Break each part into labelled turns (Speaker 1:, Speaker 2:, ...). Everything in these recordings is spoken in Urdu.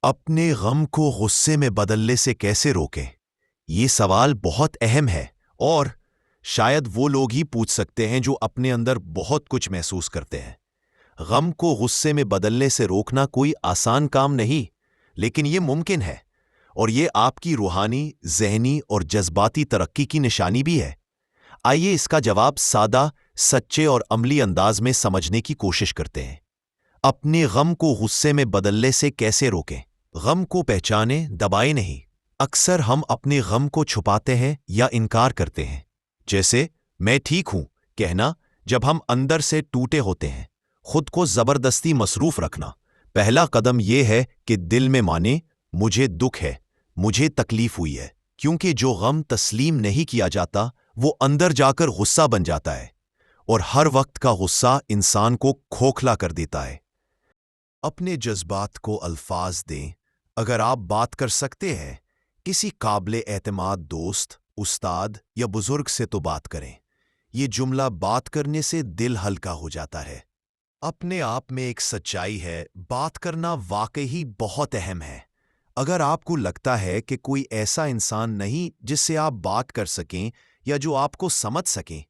Speaker 1: اپنے غم کو غصے میں بدلنے سے کیسے روکیں؟ یہ سوال بہت اہم ہے اور شاید وہ لوگ ہی پوچھ سکتے ہیں جو اپنے اندر بہت کچھ محسوس کرتے ہیں۔ غم کو غصے میں بدلنے سے روکنا کوئی آسان کام نہیں، لیکن یہ ممکن ہے، اور یہ آپ کی روحانی، ذہنی اور جذباتی ترقی کی نشانی بھی ہے۔ آئیے اس کا جواب سادہ، سچے اور عملی انداز میں سمجھنے کی کوشش کرتے ہیں۔ اپنے غم کو غصے میں بدلنے سے کیسے روکیں؟ غم کو پہچانیں، دبائے نہیں۔ اکثر ہم اپنے غم کو چھپاتے ہیں یا انکار کرتے ہیں، جیسے میں ٹھیک ہوں کہنا جب ہم اندر سے ٹوٹے ہوتے ہیں۔ خود کو زبردستی مصروف رکھنا۔ پہلا قدم یہ ہے کہ دل میں مانیں، مجھے دکھ ہے، مجھے تکلیف ہوئی ہے، کیونکہ جو غم تسلیم نہیں کیا جاتا وہ اندر جا کر غصہ بن جاتا ہے، اور ہر وقت کا غصہ انسان کو کھوکھلا کر دیتا ہے۔ اپنے جذبات کو الفاظ دیں۔ اگر آپ بات کر سکتے ہیں، کسی قابل اعتماد دوست، استاد یا بزرگ سے تو بات کریں۔ یہ جملہ بات کرنے سے دل ہلکا ہو جاتا ہے۔ اپنے آپ میں ایک سچائی ہے، بات کرنا واقعی بہت اہم ہے۔ اگر آپ کو لگتا ہے کہ کوئی ایسا انسان نہیں جس سے آپ بات کر سکیں یا جو آپ کو سمجھ سکیں،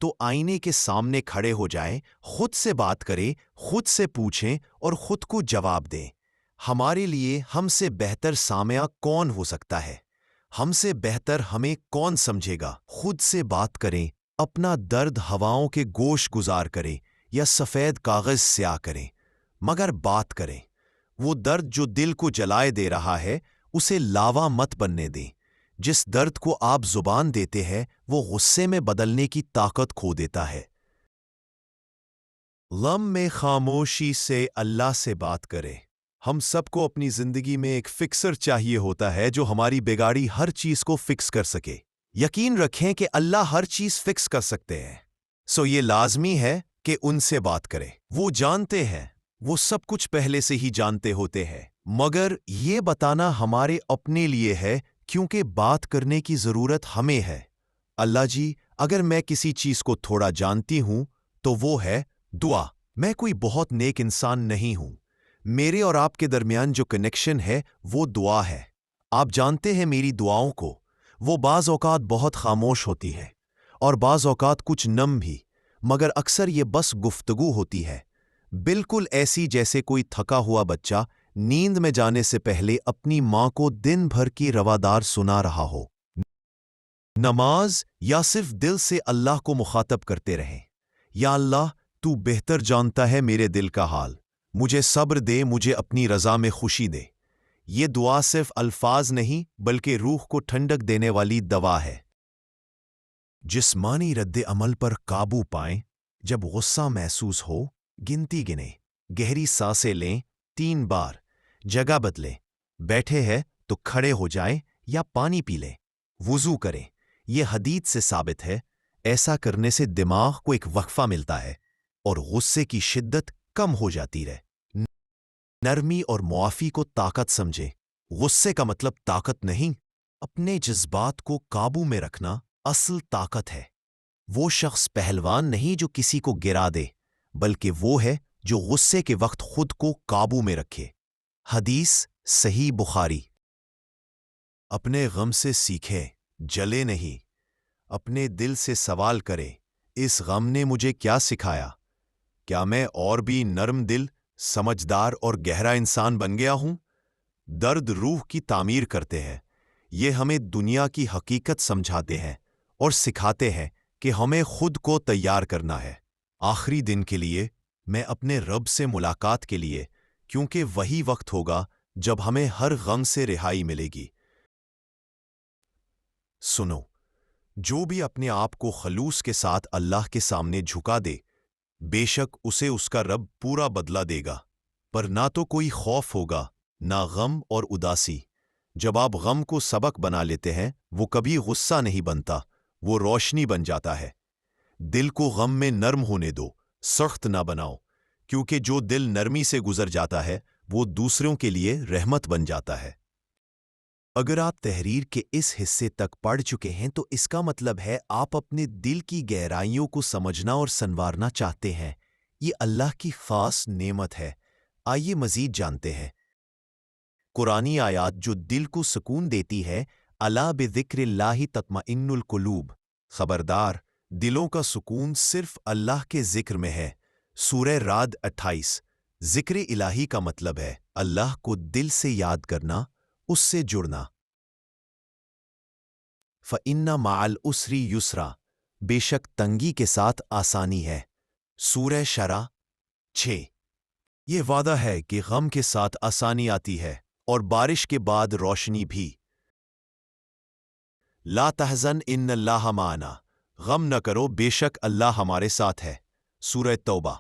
Speaker 1: تو آئینے کے سامنے کھڑے ہو جائیں، خود سے بات کریں، خود سے پوچھیں اور خود کو جواب دیں۔ ہمارے لیے ہم سے بہتر سامع کون ہو سکتا ہے؟ ہم سے بہتر ہمیں کون سمجھے گا؟ خود سے بات کریں، اپنا درد ہواؤں کے گوش گزار کریں یا سفید کاغذ سیاہ کریں، مگر بات کریں۔ وہ درد جو دل کو جلائے دے رہا ہے، اسے لاوا مت بننے دیں۔ جس درد کو آپ زبان دیتے ہیں وہ غصے میں بدلنے کی طاقت کھو دیتا ہے۔ غم میں خاموشی سے اللہ سے بات کریں۔ ہم سب کو اپنی زندگی میں ایک فکسر چاہیے ہوتا ہے جو ہماری بگاڑی ہر چیز کو فکس کر سکے۔ یقین رکھیں کہ اللہ ہر چیز فکس کر سکتے ہیں، یہ لازمی ہے کہ ان سے بات کریں۔ وہ جانتے ہیں، وہ سب کچھ پہلے سے ہی جانتے ہوتے ہیں، مگر یہ بتانا ہمارے اپنے لیے ہے، کیونکہ بات کرنے کی ضرورت ہمیں ہے۔ اللہ جی، اگر میں کسی چیز کو تھوڑا جانتی ہوں تو وہ ہے دعا۔ میں کوئی بہت نیک انسان نہیں ہوں۔ میرے اور آپ کے درمیان جو کنیکشن ہے وہ دعا ہے۔ آپ جانتے ہیں میری دعاؤں کو، وہ بعض اوقات بہت خاموش ہوتی ہے اور بعض اوقات کچھ نم بھی، مگر اکثر یہ بس گفتگو ہوتی ہے، بالکل ایسی جیسے کوئی تھکا ہوا بچہ نیند میں جانے سے پہلے اپنی ماں کو دن بھر کی روادار سنا رہا ہو۔ نماز یا صرف دل سے اللہ کو مخاطب کرتے رہیں۔ یا اللہ، تو بہتر جانتا ہے میرے دل کا حال، مجھے صبر دے، مجھے اپنی رضا میں خوشی دے۔ یہ دعا صرف الفاظ نہیں بلکہ روح کو ٹھنڈک دینے والی دوا ہے۔ جسمانی رد عمل پر قابو پائیں۔ جب غصہ محسوس ہو، گنتی گنیں، گہری سانسیں لیں، 3 بار، جگہ بدلیں، بیٹھے ہیں تو کھڑے ہو جائیں یا پانی پی لیں، وضو کریں۔ یہ حدیث سے ثابت ہے، ایسا کرنے سے دماغ کو ایک وقفہ ملتا ہے اور غصے کی شدت کم ہو جاتی ہے۔ نرمی اور معافی کو طاقت سمجھیں۔ غصے کا مطلب طاقت نہیں، اپنے جذبات کو قابو میں رکھنا اصل طاقت ہے۔ وہ شخص پہلوان نہیں جو کسی کو گرا دے، بلکہ وہ ہے جو غصے کے وقت خود کو قابو میں رکھے۔ حدیث صحیح بخاری۔ اپنے غم سے سیکھیں، جلے نہیں۔ اپنے دل سے سوال کریں، اس غم نے مجھے کیا سکھایا؟ کیا میں اور بھی نرم دل، سمجھدار اور گہرا انسان بن گیا ہوں؟ درد روح کی تعمیر کرتے ہیں۔ یہ ہمیں دنیا کی حقیقت سمجھاتے ہیں اور سکھاتے ہیں کہ ہمیں خود کو تیار کرنا ہے آخری دن کے لیے، میں اپنے رب سے ملاقات کے لیے، کیونکہ وہی وقت ہوگا جب ہمیں ہر غم سے رہائی ملے گی۔ سنو، جو بھی اپنے آپ کو خلوص کے ساتھ اللہ کے سامنے جھکا دے، بے شک اسے اس کا رب پورا بدلہ دے گا۔ پر نہ تو کوئی خوف ہوگا، نہ غم اور اداسی۔ جب آپ غم کو سبق بنا لیتے ہیں، وہ کبھی غصہ نہیں بنتا، وہ روشنی بن جاتا ہے۔ دل کو غم میں نرم ہونے دو، سخت نہ بناؤ، کیونکہ جو دل نرمی سے گزر جاتا ہے وہ دوسروں کے لیے رحمت بن جاتا ہے۔ اگر آپ تحریر کے اس حصے تک پڑھ چکے ہیں تو اس کا مطلب ہے آپ اپنے دل کی گہرائیوں کو سمجھنا اور سنوارنا چاہتے ہیں۔ یہ اللہ کی خاص نعمت ہے۔ آئیے مزید جانتے ہیں۔ قرآنی آیات جو دل کو سکون دیتی ہے، الا بذکر اللہ تطمئن القلوب، خبردار دلوں کا سکون صرف اللہ کے ذکر میں ہے۔ سورہ رعد 28۔ ذکر الہی کا مطلب ہے اللہ کو دل سے یاد کرنا، اس سے جڑنا۔ فَإِنَّ مَعَ الْعُسْرِ یسرا، بے شک تنگی کے ساتھ آسانی ہے۔ سورہ شرح 6۔ یہ وعدہ ہے کہ غم کے ساتھ آسانی آتی ہے اور بارش کے بعد روشنی بھی۔ لا تحزن ان اللہ معنا، غم نہ کرو بے شک اللہ ہمارے ساتھ ہے۔ سورہ توبہ۔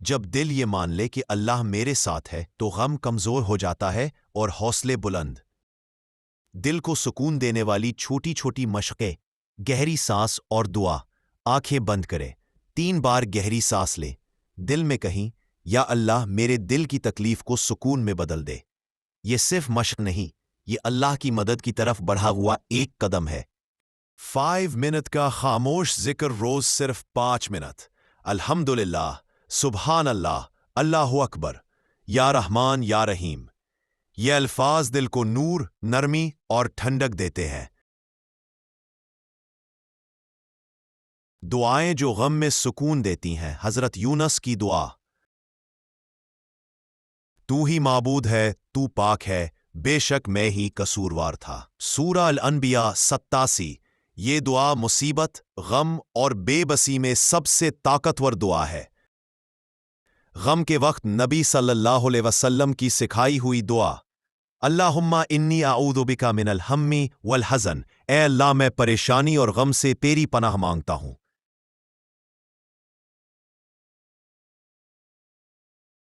Speaker 1: جب دل یہ مان لے کہ اللہ میرے ساتھ ہے تو غم کمزور ہو جاتا ہے اور حوصلے بلند۔ دل کو سکون دینے والی چھوٹی چھوٹی مشقیں، گہری سانس اور دعا۔ آنکھیں بند کرے، 3 بار گہری سانس لے، دل میں کہیں یا اللہ میرے دل کی تکلیف کو سکون میں بدل دے۔ یہ صرف مشق نہیں، یہ اللہ کی مدد کی طرف بڑھا ہوا ایک قدم ہے۔ 5 منٹ کا خاموش ذکر روز، صرف 5 منٹ۔ الحمدللہ، سبحان اللہ، اللہ اکبر، یا رحمان یا رحیم۔ یہ الفاظ دل کو نور، نرمی اور ٹھنڈک دیتے ہیں۔ دعائیں جو غم میں سکون دیتی ہیں۔ حضرت یونس کی دعا۔ تو ہی معبود ہے، تو پاک ہے، بے شک میں ہی قصوروار تھا۔ سورہ الانبیاء 87۔ یہ دعا مصیبت، غم اور بے بسی میں سب سے طاقتور دعا ہے۔ غم کے وقت نبی صلی اللہ علیہ وسلم کی سکھائی ہوئی دعا، اللہم انی اعوذ بک من الہم والحزن، اے اللہ میں پریشانی اور غم سے تیری پناہ مانگتا ہوں۔